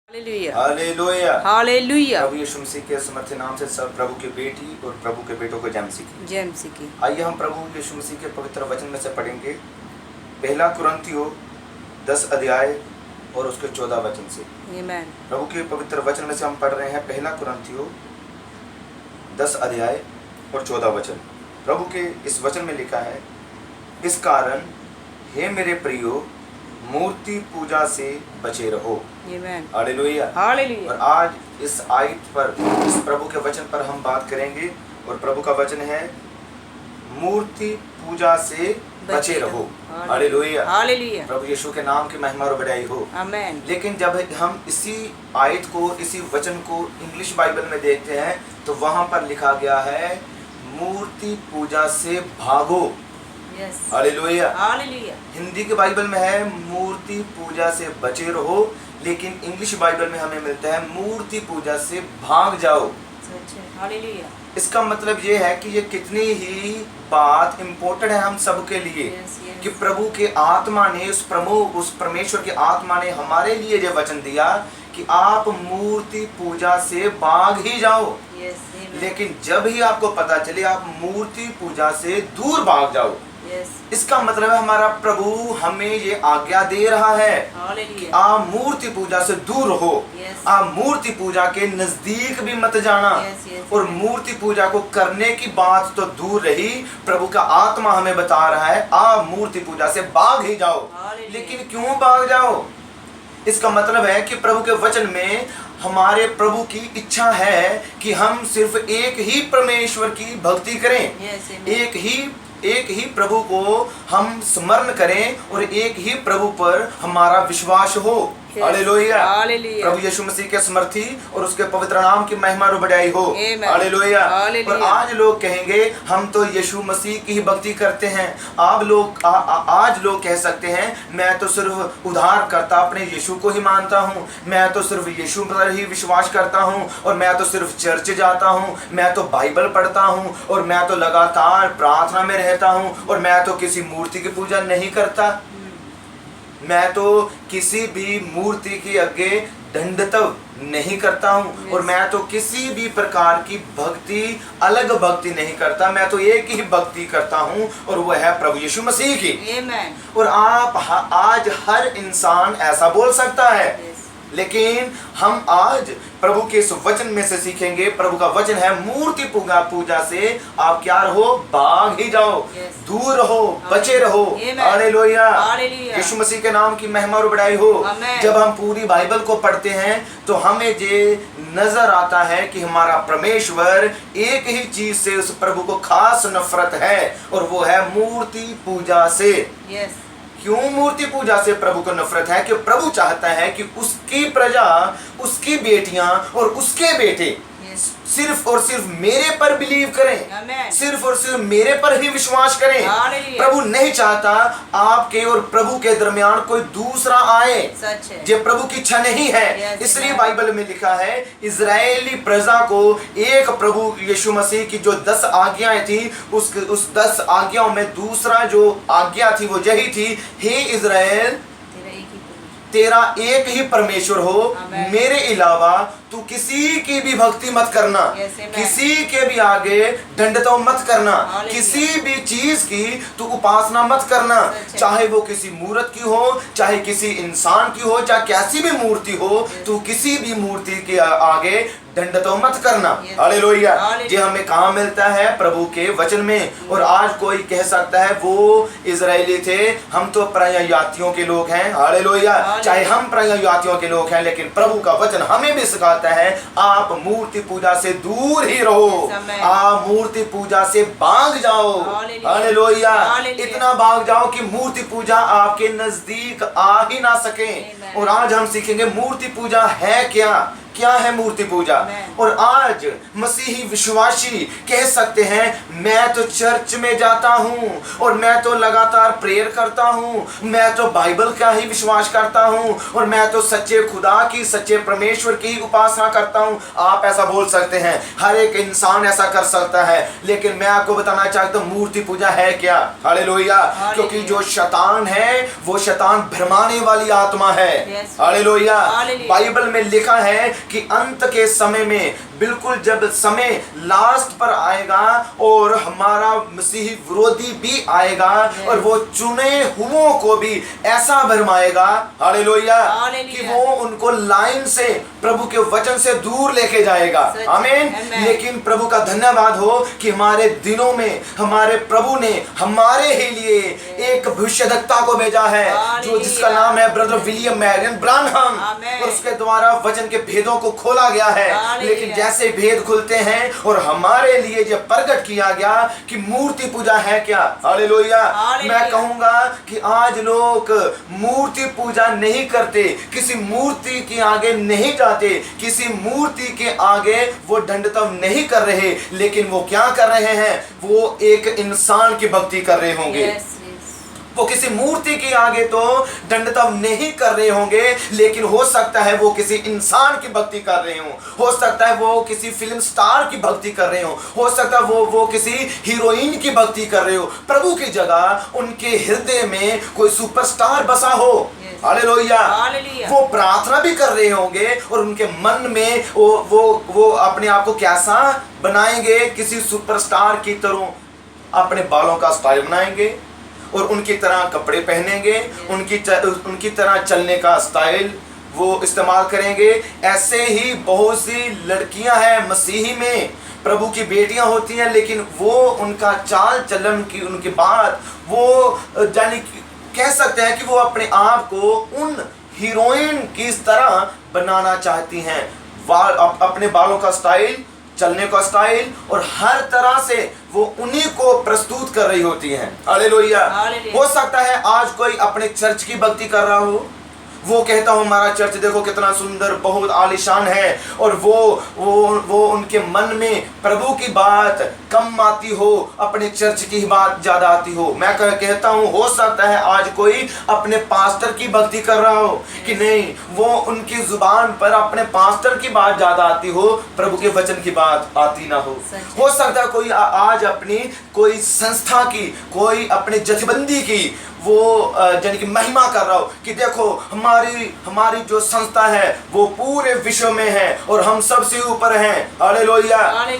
Hallelujah hallelujah. Hallelujah. प्रभु यीशु मसीह के समर्थ नाम से सब प्रभु की बेटी और प्रभु के बेटों को जय मसीह की। जय मसीह की। आइए हम प्रभु यीशु मसीह के पवित्र वचन में से पढ़ेंगे पहला कुरिन्थियों 10 अध्याय और उसके 14 वचन से। आमीन। प्रभु के पवित्र वचन में से हम पढ़ रहे हैं पहला कुरिन्थियों 10 अध्याय और 14 वचन। प्रभु के इस वचन में लिखा है, इस कारण हे मेरे प्रियो मूर्ति पूजा से बचे रहो। आमीन। हालेलुया। हालेलुया। और आज इस आयत पर, इस प्रभु के वचन पर हम बात करेंगे और प्रभु का वचन है मूर्ति पूजा से बचे रहो। हालेलुया। हालेलुया। प्रभु यीशु के नाम की महिमा और बड़ाई हो। आमीन। लेकिन जब हम इसी आयत को, इसी वचन को इंग्लिश बाइबल में देखते हैं तो वहां पर लिखा गया है मूर्ति पूजा से भागो। यस। हालेलुया। हालेलुया। हिंदी के बाइबल में है मूर्ति पूजा से बचे रहो, लेकिन इंग्लिश बाइबल में हमें मिलता है मूर्ति पूजा से भाग जाओ। सच है। हालेलुया। इसका मतलब ये है कि ये कितनी ही बात इम्पोर्टेंट है हम सबके लिए। Yes, yes. कि प्रभु के आत्मा ने, उस परमेश्वर की आत्मा ने हमारे लिए ये वचन दिया कि आप मूर्ति पूजा से भाग ही जाओ। यस। आमीन। लेकिन जब ही आपको पता चले आप मूर्ति पूजा से दूर भाग जाओ, यस। इसका मतलब है हमारा प्रभु हमें ये आज्ञा दे रहा है कि हालेलुया। आप मूर्ति पूजा से दूर हो। यस। आप मूर्ति पूजा के नजदीक भी मत जाना। Yes, yes. और मूर्ति पूजा को करने की बात तो दूर रही, प्रभु का आत्मा हमें बता रहा है आप मूर्ति पूजा से भाग ही जाओ। हालेलुया। लेकिन क्यों भाग जाओ? इसका मतलब है कि प्रभु के वचन में हमारे प्रभु की इच्छा है कि हम सिर्फ एक ही परमेश्वर की भक्ति करें। यस, आमीन। एक ही प्रभु को हम स्मरण करें और एक ही प्रभु पर हमारा विश्वास हो। हालेलुया। हालेलुया। प्रभु यीशु मसीह के समर्थी और उसके पवित्र नाम की महिमा और बड़ाई हो। आमीन। हालेलुया। हालेलुया। और आज लोग कहेंगे हम तो यीशु मसीह की ही भक्ति करते हैं। आप लोग आज लोग कह सकते हैं मैं तो सिर्फ उद्धारकर्ता अपने यीशु को ही मानता हूँ, मैं तो सिर्फ यीशु पर ही विश्वास करता हूँ, और मैं तो सिर्फ चर्च जाता हूँ, मैं तो बाइबल पढ़ता हूँ, और मैं तो लगातार प्रार्थना में रहता हूँ, और मैं तो किसी मूर्ति की पूजा नहीं करता, मैं तो किसी भी मूर्ति के आगे दंडतव नहीं करता हूँ, और मैं तो किसी भी प्रकार की भक्ति, अलग भक्ति नहीं करता, मैं तो एक ही भक्ति करता हूँ और वह है प्रभु यीशु मसीह की। आमीन। और आज हर इंसान ऐसा बोल सकता है। यस। लेकिन हम आज प्रभु के इस वचन में से सीखेंगे। प्रभु का वचन है मूर्ति पूजा से आप क्या रहो? भाग ही जाओ। Yes. दूर रहो, बचे रहो। Amen. हालेलुया। हालेलुया। यीशु मसीह के नाम की महिमा और बड़ाई हो। Amen. जब हम पूरी बाइबल को पढ़ते हैं तो हमें ये नजर आता है कि हमारा परमेश्वर एक ही चीज से उस प्रभु को खास नफरत है, और वो है मूर्ति पूजा से। यस। क्यों मूर्ति पूजा से प्रभु को नफरत है? कि प्रभु चाहता है कि उसकी प्रजा, उसकी बेटियां और उसके बेटे यस। सिर्फ और सिर्फ मेरे पर बिलीव करें, आमीन। सिर्फ और सिर्फ मेरे पर ही विश्वास करें। हालेलुया। प्रभु नहीं चाहता आपके और प्रभु के दरमियान कोई दूसरा आए। सच है। ये प्रभु की इच्छा नहीं है। Yes, इसलिए amen. बाइबल में लिखा है इजरायली प्रजा को एक प्रभु यीशु मसीह की जो 10 आज्ञाएं थी, उस 10 आज्ञाओं में दूसरा जो आज्ञा थी वो यही थी, हे इजराइल तेरा एक ही परमेश्वर। तेरा एक ही परमेश्वर हो, Amen. मेरे अलावा तू किसी की भी भक्ति मत करना। Yes, amen. किसी के भी आगे दंडताओं मत करना। Hallelujah. किसी भी चीज की तू उपासना मत करना, सच है। चाहे वो किसी मूर्त की हो, चाहे किसी इंसान की हो, चाहे कैसी भी मूर्ति हो। Yes. तू किसी भी मूर्ति के आगे दंडताओं मत करना। Yes. हालेलुया। Hallelujah. ये हमें कहाँ मिलता है? प्रभु के वचन में। और आज कोई कह सकता है वो इजरायली थे, हम तो पराया जातियों के लोग हैं। हालेलुया। Hallelujah. चाहे हम पराया जातियों के लोग हैं, लेकिन प्रभु का वचन हमें भी सिखाता है आप मूर्ति पूजा से दूर ही रहो। Yes, amen. आप मूर्ति पूजा से भाग जाओ। Hallelujah. हालेलुया। Hallelujah. इतना भाग जाओ कि मूर्ति पूजा आपके नजदीक आ ही ना सके। Amen. और आज हम सीखेंगे मूर्ति पूजा है क्या, क्या है मूर्ति पूजा। Amen. और आज मसीही विश्वासी कह सकते हैं मैं तो चर्च में जाता हूँ, और मैं तो लगातार प्रेयर करता हूँ, मैं तो बाइबल का ही विश्वास करता हूँ, और मैं तो सच्चे खुदा की, सच्चे परमेश्वर की ही उपासना करता हूँ। आप ऐसा बोल सकते हैं, हर एक इंसान ऐसा कर सकता है। लेकिन मैं आपको बताना चाहता हूँ मूर्ति पूजा है क्या। हालेलुया। क्योंकि जो शैतान है वो शैतान भरमाने वाली आत्मा है। Yes. हालेलुया। हालेलुया। बाइबल में लिखा है कि अंत के समय में बिल्कुल जब समय लास्ट पर आएगा और हमारा मसीही विरोधी भी आएगा Yes. और वो चुने हुओं को भी ऐसा भरमाएगा, हालेलुया, हालेलुया। कि वो उनको लाइन से प्रभु के वचन से दूर लेके जाएगा। सच। आमीन। Amen. लेकिन प्रभु का धन्यवाद हो कि हमारे दिनों में हमारे प्रभु ने हमारे ही लिए एक भविष्यद्वक्ता को भेजा है, जो जिसका नाम है ब्रदर विलियम मैरियन ब्रानहम, Amen. और उसके द्वारा वचन के भेदों को खोला गया है। हालेलुया। लेकिन जैसे भेद खुलते हैं और हमारे लिए जब प्रकट किया गया कि मूर्ति पूजा है क्या, हालेलुया, हालेलुया। मैं कहूंगा कि आज लोग मूर्ति पूजा नहीं करते, किसी मूर्ति के आगे नहीं जाते, किसी मूर्ति के आगे वो दंडतव नहीं कर रहे, लेकिन वो क्या कर रहे हैं, वो एक इंसान की भक्ति कर रहे होंगे। Yes, yes. वो किसी मूर्ति के आगे तो दंडतव नहीं कर रहे होंगे, लेकिन हो सकता है वो किसी इंसान की भक्ति कर रहे हो सकता है वो किसी फिल्म स्टार की भक्ति कर रहे हो सकता है वो किसी हीरोइन की भक्ति कर रहे हो। प्रभु की जगह उनके हृदय में कोई सुपरस्टार बसा हो। Yes. हालेलुया। हालेलुया। वो प्रार्थना भी कर रहे होंगे और उनके मन में वो अपने आप को कैसा बनाएंगे, किसी सुपरस्टार की तरह अपने बालों का स्टाइल बनाएंगे और उनकी तरह कपड़े पहनेंगे, उनकी तरह चलने का स्टाइल वो इस्तेमाल करेंगे। ऐसे ही बहुत सी लड़कियां हैं मसीही में, प्रभु की बेटियां होती हैं, लेकिन वो उनका चाल चलन की उनकी बात वो यानी कह सकते हैं कि वो अपने आप को उन हीरोइन की तरह बनाना चाहती हैं। अपने बालों का स्टाइल, चलने का स्टाइल और हर तरह से वो उन्हीं को प्रस्तुत कर रही होती हैं। हालेलुया। हो सकता है आज कोई अपने चर्च की भक्ति कर रहा हो, वो कहता हो हमारा चर्च देखो कितना सुंदर बहुत आलीशान है, और वो उनके मन में प्रभु की बात कम आती हो, अपने चर्च की बात ज्यादा आती हो। मैं कहता हूँ हो सकता है आज कोई अपने पास्टर की भक्ति कर रहा हो कि नहीं, वो उनकी जुबान पर अपने पास्टर की बात ज्यादा आती हो, प्रभु के वचन की बात आती ना हो सकता है कोई आज अपनी कोई संस्था की, कोई अपने जथेबंदी की वो यानी कि महिमा कर रहा हो कि देखो हमारी जो संस्था है वो पूरे विश्व में है और हम सबसे ऊपर हैं। हालेलुया।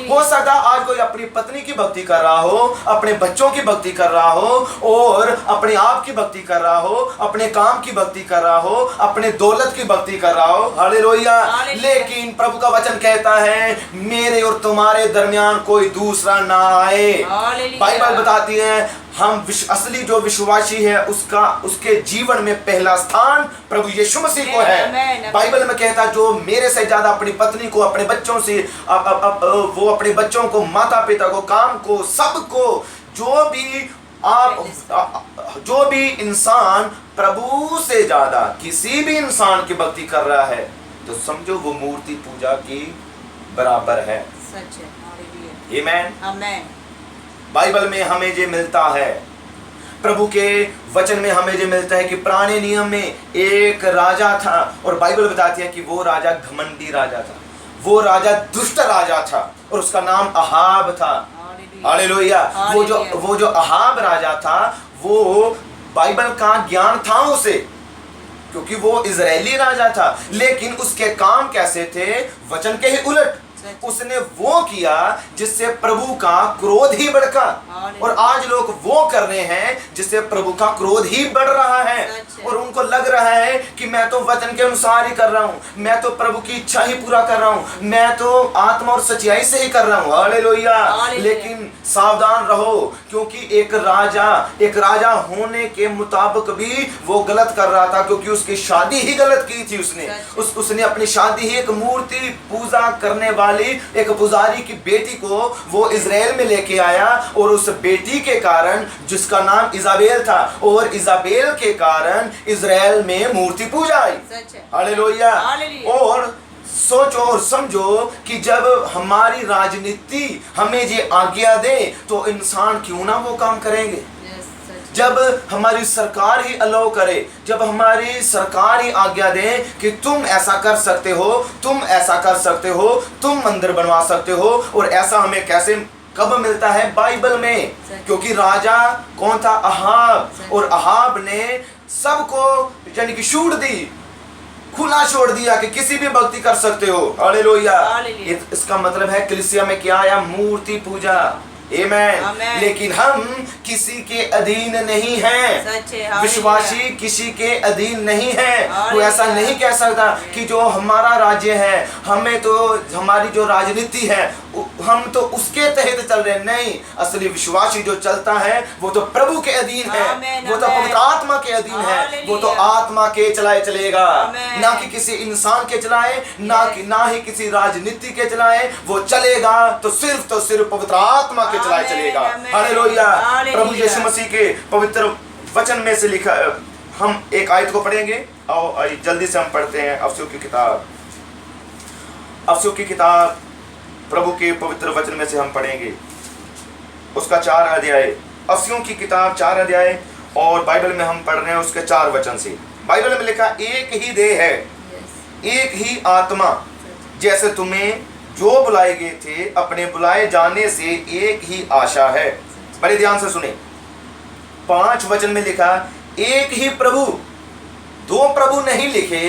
हो सकता है आज कोई अपनी पत्नी की भक्ति कर रहा हो, अपने बच्चों की भक्ति कर रहा हो और अपने आप की भक्ति कर रहा हो, अपने काम की भक्ति कर रहा हो, अपने दौलत की भक्ति कर रहा हो। हालेलुया। लेकिन प्रभु का वचन कहता है मेरे और तुम्हारे दरमियान कोई दूसरा ना आए। बाइबल बताती है हम असली जो विश्वासी है उसके जीवन में पहला स्थान प्रभु यीशु मसीह को है। बाइबल में कहता है जो मेरे से ज्यादा अपनी पत्नी को, अपने बच्चों से वो अपने बच्चों को, माता पिता को, काम को, सबको, जो भी इंसान प्रभु से ज्यादा किसी भी इंसान की भक्ति कर रहा है तो समझो वो मूर्ति पूजा की बराबर है। सच है। आमीन। आमीन। बाइबल में हमें जो मिलता है, प्रभु के वचन में हमें जो मिलता है कि पुराने नियम में एक राजा था और बाइबल बताती है कि वो राजा घमंडी राजा था, वो राजा दुष्ट राजा था और उसका नाम अहाब था। हालेलुया। वो जो अहाब राजा था वो बाइबल का ज्ञान था उसे, क्योंकि वो इजरायली राजा था, लेकिन उसके काम कैसे थे, वचन के ही उलट। उसने वो किया जिससे प्रभु का क्रोध ही भड़का, और आज लोग वो कर रहे हैं जिससे प्रभु का क्रोध ही बढ़ रहा है और उनको लग रहा है कि मैं तो वचन के अनुसार ही कर रहा हूँ, मैं तो प्रभु की इच्छा ही पूरा कर रहा हूँ, मैं तो आत्मा और सच्चाई से ही कर रहा हूँ। हालेलुया। लेकिन सावधान रहो, क्योंकि एक राजा होने के मुताबिक भी वो गलत कर रहा था, क्योंकि उसकी शादी ही गलत की थी। उसने अपनी शादी ही एक मूर्ति पूजा करने वाली एक पुजारी की बेटी को वो इजराइल में लेके आया, और उस बेटी के कारण जिसका नाम इजाबेल था, और इजाबेल के कारण इजराइल में मूर्ति पूजा आई। हालेलुया। और सोचो और समझो कि जब हमारी राजनीति हमें ये आज्ञा दे तो इंसान क्यों ना वो काम करेंगे। जब हमारी सरकार ही अलाउ करे, जब हमारी सरकार ही आज्ञा दे कि तुम ऐसा कर सकते हो, तुम ऐसा कर सकते हो, तुम मंदिर बनवा सकते हो, और ऐसा हमें कैसे कब मिलता है, बाइबल में। क्योंकि राजा कौन था, अहाब, और अहाब ने सबको यानी कि छूट दी खुला छोड़ दिया कि किसी भी भक्ति कर सकते हो। हालेलुया। हालेलुया। इसका मतलब है कलीसिया में क्या आया? मूर्ति पूजा। आमेन। आमेन। लेकिन हम किसी के अधीन नहीं हैं। सच है, हालेलुया। विश्वासी किसी के अधीन नहीं है। वो ऐसा हालेलुया। नहीं कह सकता कि जो हमारा राज्य है, हमें तो हमारी जो राजनीति है हम तो उसके तहत चल रहे हैं। नहीं, असली विश्वासी जो चलता है वो तो प्रभु के अधीन है। आमेन, वो तो आमेन। पवित्र आत्मा के अधीन है। वो तो हालेलुया। आत्मा के चलाए चलेगा, आमेन। ना कि किसी इंसान के चलाए, ना ही किसी राजनीति के चलाए। वो चलेगा तो सिर्फ पवित्र आत्मा के चलाए आमेन, चलेगा। आमेन। हालेलुया। हालेलुया। प्रभु यीशु मसीह के पवित्र वचन में से लिखा, हम एक आयत को पढ़ेंगे और जल्दी से हम पढ़ते हैं। अफसियों की किताब प्रभु के पवित्र वचन में से हम पढ़ेंगे उसका 4 अध्याय। अफसियों की किताब 4 अध्याय और बाइबल में हम पढ़ रहे हैं उसके 4 वचन से। बाइबल में लिखा, एक ही देह है, एक ही आत्मा, जैसे तुम्हें जो बुलाए गए थे अपने बुलाए जाने से एक ही आशा है। बड़े ध्यान से सुने। 5 वचन में लिखा, एक ही प्रभु। 2 प्रभु नहीं लिखे,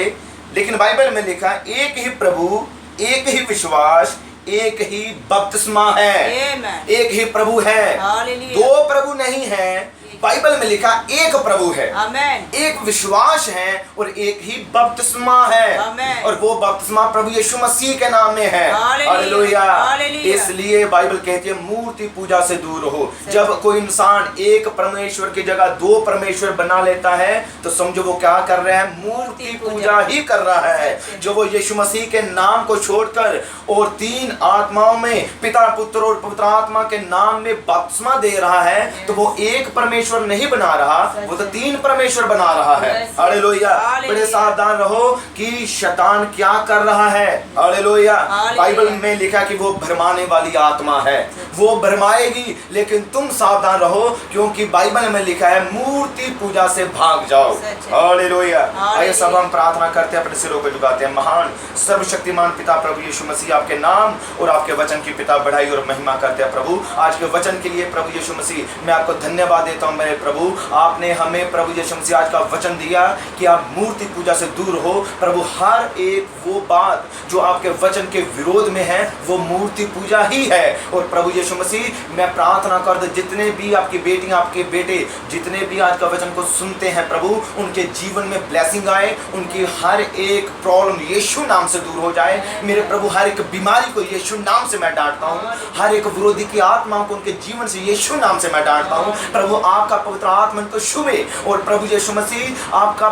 लेकिन बाइबल में लिखा एक ही प्रभु, एक ही विश्वास, एक ही बपतिस्मा है। आमेन। एक ही प्रभु है। हालेलुया। 2 प्रभु नहीं है। बाइबल में लिखा एक प्रभु है, आमेन। एक विश्वास है और एक ही बपतिस्मा है। आमेन। और वो बपतिस्मा प्रभु यीशु मसीह के नाम में है। हालेलुया। हालेलुया। हालेलुया। इसलिए बाइबल कहती है मूर्ति पूजा से दूर रहो। जब कोई इंसान एक परमेश्वर की जगह 2 परमेश्वर बना लेता है तो समझो वो क्या कर रहा है? मूर्ति पूजा ही कर रहा है। जो वो यीशु मसीह के नाम को छोड़कर और 3 आत्माओं में, पिता, पुत्र और पवित्र आत्मा के नाम में बपतिस्मा दे रहा है, तो वो एक परमेश्वर नहीं बना रहा, वो तो 3 परमेश्वर बना रहा है। हालेलुया। बड़े सावधान रहो कि शैतान क्या कर रहा है। हालेलुया। बाइबल में लिखा कि वो भरमाने वाली आत्मा है, वो भरमाएगी, लेकिन तुम सावधान रहो क्योंकि बाइबल में लिखा है मूर्ति पूजा से भाग जाओ। हालेलुया। आइए सब हम प्रार्थना करते हैं, अपने सिरों को झुकाते हैं। महान सर्वशक्तिमान पिता प्रभु यीशु मसीह, आपके नाम और आपके वचन की पिता बढ़ाई और महिमा करते हैं। प्रभु आज के वचन के लिए प्रभु यीशु मसीह मैं आपको धन्यवाद देता हूँ। मेरे प्रभु, आपने हमें प्रभु यीशु मसीह आज का वचन दिया कि आप मूर्ति पूजा से दूर हो। प्रभु हर एक वो बात जो आपके वचन के विरोध में है वो मूर्ति पूजा ही है। और प्रभु यीशु मसीह मैं प्रार्थना कर दे जितने भी आपकी बेटियां, आपके बेटे जितने भी आज का वचन को सुनते हैं प्रभु, उनके जीवन में ब्लेसिंग आए, उनकी हर एक प्रॉब्लम यीशु नाम से दूर हो जाए। मेरे प्रभु हर एक बीमारी को यीशु नाम से मैं डांटता हूँ, हर एक विरोधी की आत्मा को उनके जीवन से यीशु नाम से मैं डांटता हूँ। प्रभु आपका पवित्र आत्मा इनको छुए और प्रभु यीशु मसीह आपका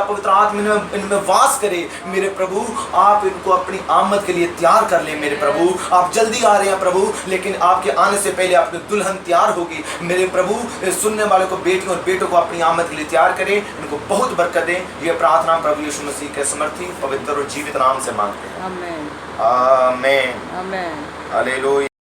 पवित्र आत्मा इनमें वास करे। मेरे प्रभु आप इनको अपनी आमद के लिए तैयार कर ले। मेरे प्रभु आप जल्दी आ रहे हैं प्रभु, लेकिन आपके आने से पहले आपकी दुल्हन तैयार होगी। मेरे प्रभु सुनने वाले को, बेटियों और बेटों को अपनी आमद के लिए तैयार करें, इनको बहुत बरकत दें। ये प्रार्थना प्रभु यीशु मसीह के समर्थी पवित्र और जीवित नाम से मांगते हैं। आमेन। आमेन। आमेन। हालेलुया।